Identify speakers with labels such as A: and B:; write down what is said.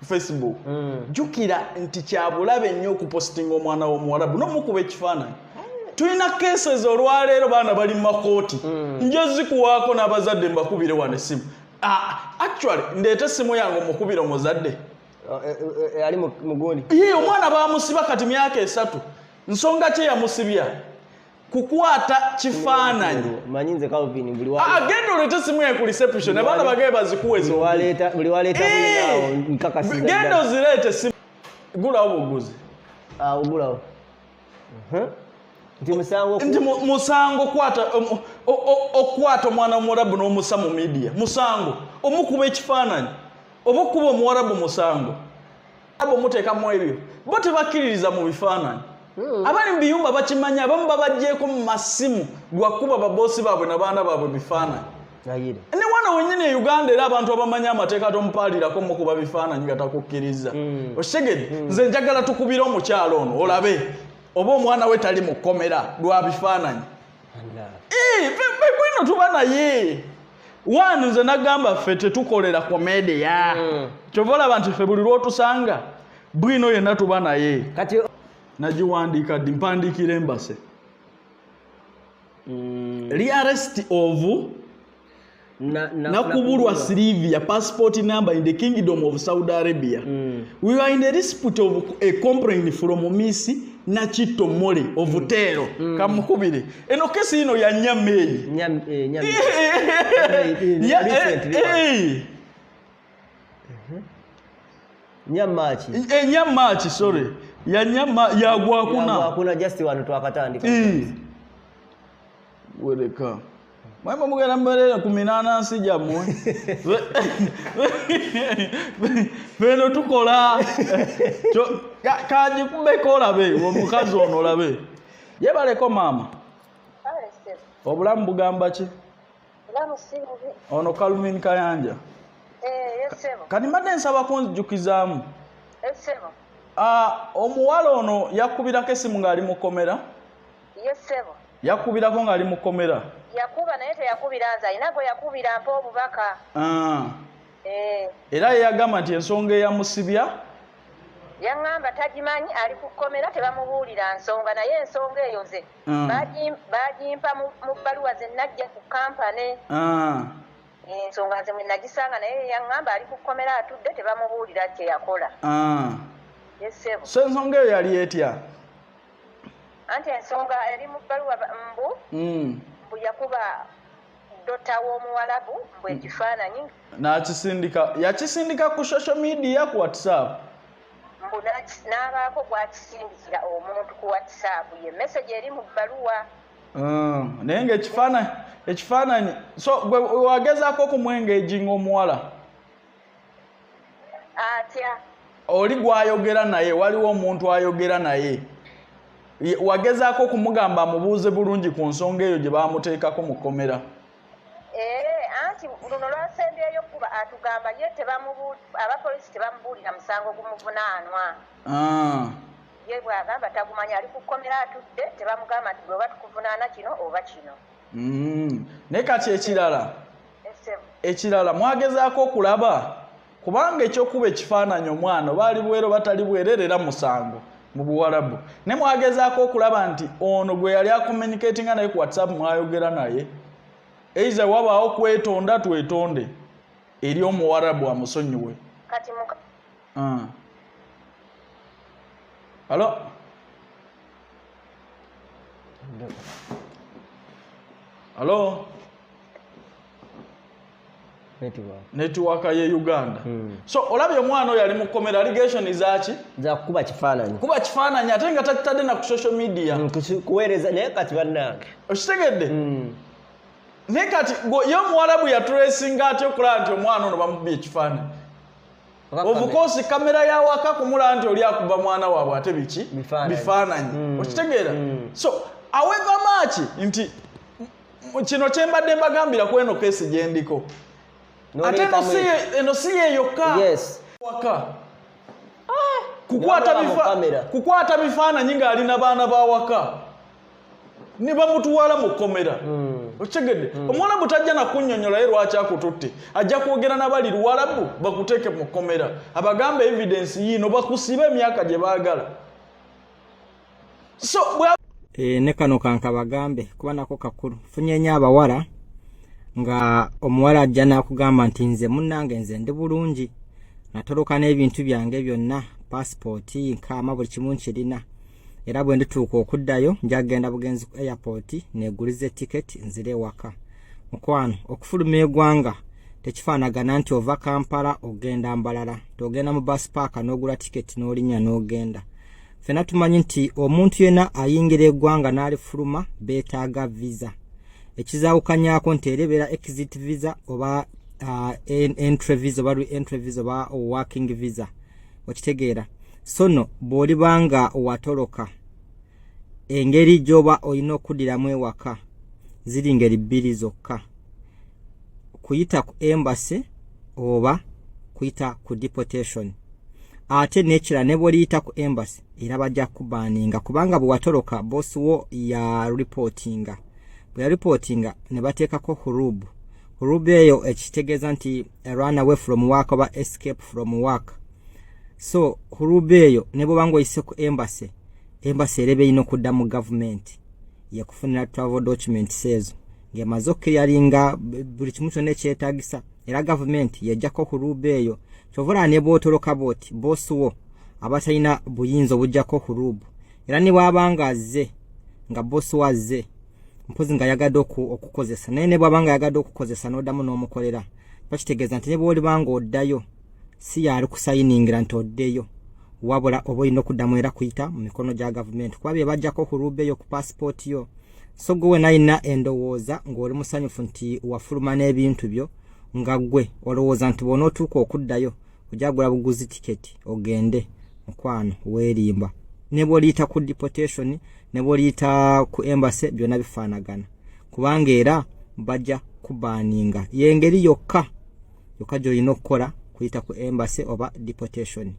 A: Facebook jukira nti kyabulabe nnyo okupostinga omwana w'omuwarabu n'omukuba ekifaananyi tulina cases olwaleero baana bali mu makooti njo zikuwaako n'abazadde mbakubire wano essimu actually ndeeta essimu yange omukubire omuzadde
B: ali mugundi
A: omwana bamusiba kati myaka 3 nsonga ki yamusibya kukwata kifaananyi
B: manyinze Calvin buli
A: agenda oleta essimu ye ku reception abaana bagee bazikuweza
B: buli waleta bulinawo nkakasiza
A: genda ozireete essimu gulawo buguzi
B: ogulawo
A: nti musango okwata omwana w'omuwarabu n'omusa mu media musango omukuba ekifaananyi oba okuba omuwarabu musango abo muteekamu ebyo bo tebakkiririza mu bifaananyi abali mu biyumba bakimanya abamu babajjeeko mu masimu lwakuba baboosi baabwe n'abaana baabwe bifaananyi ne wano wennyini e Uganda era abantu abamanya amateeka tomupaalirako mukuba bifaananyi nga takukkiriza okitegedde nze njagala tukubire omukyalo ono olabe oba omwana we tali mu kkomera lwa bifaananyi bwino tuba naye wano nze nagamba ffe tetukolera komedia kyova olaba nti ffe buli lw'otusanga bwino yenna tuba naye nagiwandiika ddi mpandiikira embase rearrest of nakubulwa Sylvia passport number in the Kingdom of Saudi Arabia. We are in a dispute of a complaint from Miss Nachito Mole of Tero kamukubire eno kesi ino ya Nyamei Nyamachi sorry ya nyama ya gwakuna
B: just wanu twakatandika
A: weleka mwema mugera mbere 18 nsija mwe beno tukola kaji kubeko olabe omukazi ono olabe yebaleko mama obulamu bugamba ki ono Calvin Kayanja
C: yesebo
A: kani madde nsaba kunjukizaamu
C: yesebo
A: omuwala ono yakubirako essimu ng'ali mu kkomera
C: yesebo
A: yakubirako ng'ali mu kkomera
C: yakuba naye teyakubira nze ayina gwe yakubira mpa obubaka
A: era yeyagamba nti ensonga eyamusibya
C: yaŋŋamba tagimanyi ali ku kkomera tebamubuulira nsonga naye ensonga eyo nze bagimpa mu bbaluwa ze najja ku kampane ensonga nze mwe nagisanga naye yaŋŋamba ali ku kkomera atudde tebamubuulira kye yakola yesebo
A: so ensonga eyo yali etya
C: anti ensonga eri mu bbaluwa mbu yakuba dota w'omuwalabu mbu ekifaananyi
A: yakisindika ku social media ku WhatsApp
C: mbu n'abaako gwakisindikira omuntu ku WhatsApp ye message eri mu bbaluwa
A: naye ng'ekifaananyi so gwe wagezaako okumwengeginga omuwala
C: atya
A: oli gwayogera naye waliwo omuntu ayogera naye wagezaako okumugamba amubuuze bulungi ku nsonga eyo gye baamuteekako mu kkomera
C: anti luno lwasembyeyo kuba atugamba ye abapoliisi tebamubuulira musango gumuvunaanwa ye bwagamba tagumanya ali ku kkomera atudde tebamugamba nti bweoba tukuvunaana kino oba kino
A: naye kati ekirala mwagezaako okulaba kubanga ekyokuba ekifaananyi omwana baali bwero batali bwererera musango mu Buwarabu ne mwagezaako okulaba nti ono gwe yali akomunikatinga naye ku WhatsApp mwayogera naye eiza wabaawo kwetonda twetonde eri omuwarabu amusonyiwe
C: kati
A: halo halo network ye Uganda so olabye omwana oyo ali mu kkomera allegation zaki
B: za kuba kifaananyi
A: ate nga takitadde na ku social media
B: kuweereza naye kati bannange
A: okitegedde naye kati ye omuwarabu yatresinga atya okulaba nti omwana ono bamubye ekifaananyi obukosi kamera yawaka kumula nti oli akuba mwana waabwe ate biki bifaananyi okitegeera so aweva maaki nti kino kyembadde mbagambira ku eno kesi gyendiko ate eno si yeyokka waka kukwata bifaananyi ng'alina baana bawaka ne bamutwala mu kkomera Ochegedde omwarabu tajja na kunnyonnyola lwaki akututte ajja kwogera n'abali luwarabu bakuteeke mu kkomera abagamba evidence yino bakusiba emyaka gye baagala so
D: ne kano kanka bagambe kuba nako kakulu funye nnyo abawala nga omuwala ajja n'akugamba nti nze munnange nze ndi bulungi natoloka n'ebintu byange byonna passport nkama buli kimu nkirina era bwe ndituuka okuddayo njagenda bugenzi ku airport neegulize ticket nzire waka mukwano okufuluma eggwanga tekifaanagana nti ova Kampala ogenda Mbalala togenda mu bus park n'ogula ticket n'olinya n'ogenda fena tumanyi nti omuntu yena ayingira eggwanga n'alifuluma beetaaga visa ekizaawukanyaako nti erebeera exit visa oba entry visa oba entry visa oba working visa okitegeera sono bw'olibanga watoloka engeri gy'oba olina okuddiramu ewaka ziri ngeri bbiri zokka kuyita ku embassy oba kuyita ku deportation ate nekira ne bw'oliyita ku embassy era bajja kubaaninga kubanga bwe watoloka bosi wo ya reportinga bwe ya reportinga ne bateekako hurubu eyo ekitegeeza nti run away from work oba escape from work so hurubu eyo ne bw'obanga oyise ku embassy erebe ino kudda mu government yakufunira travel documents ezo ng'emaze okkiyalinga buli kimu kyonna ekyetaagisa era government yajjako hurubu eyo kyovula ne bw'otoloka bw'oti bosi wo aba talina buyinza obujjako hurubu era ne bw'abanga azze nga bosi wo azze mpozi nga yagadde okukozesa naye ne bw'abanga yagadde okukozesa n'oddamu n'omukolera bakitegeeza nti ne bw'olibanga oddayo si yali kusayiningira nti oddeyo wabula oba olina okuddamu era kuyita mu mikono gya gavumenti kuba bye bajjako hurubu eyo ku passport yo so gwe nalina endowooza ng'oli musanyufu nti wafuluma n'ebintu byo nga gwe olowooza nti bw'onootuuka okuddayo ojagula buguzi tiketi ogende mukwano weerimba ne bw'oliyita ku deportation ne bw'oliyita ku embassy byonna bifaanagana kubanga era bajja kubaaninga y'engeri yokka gy'olina okukola kuyita ku embassy oba deportation.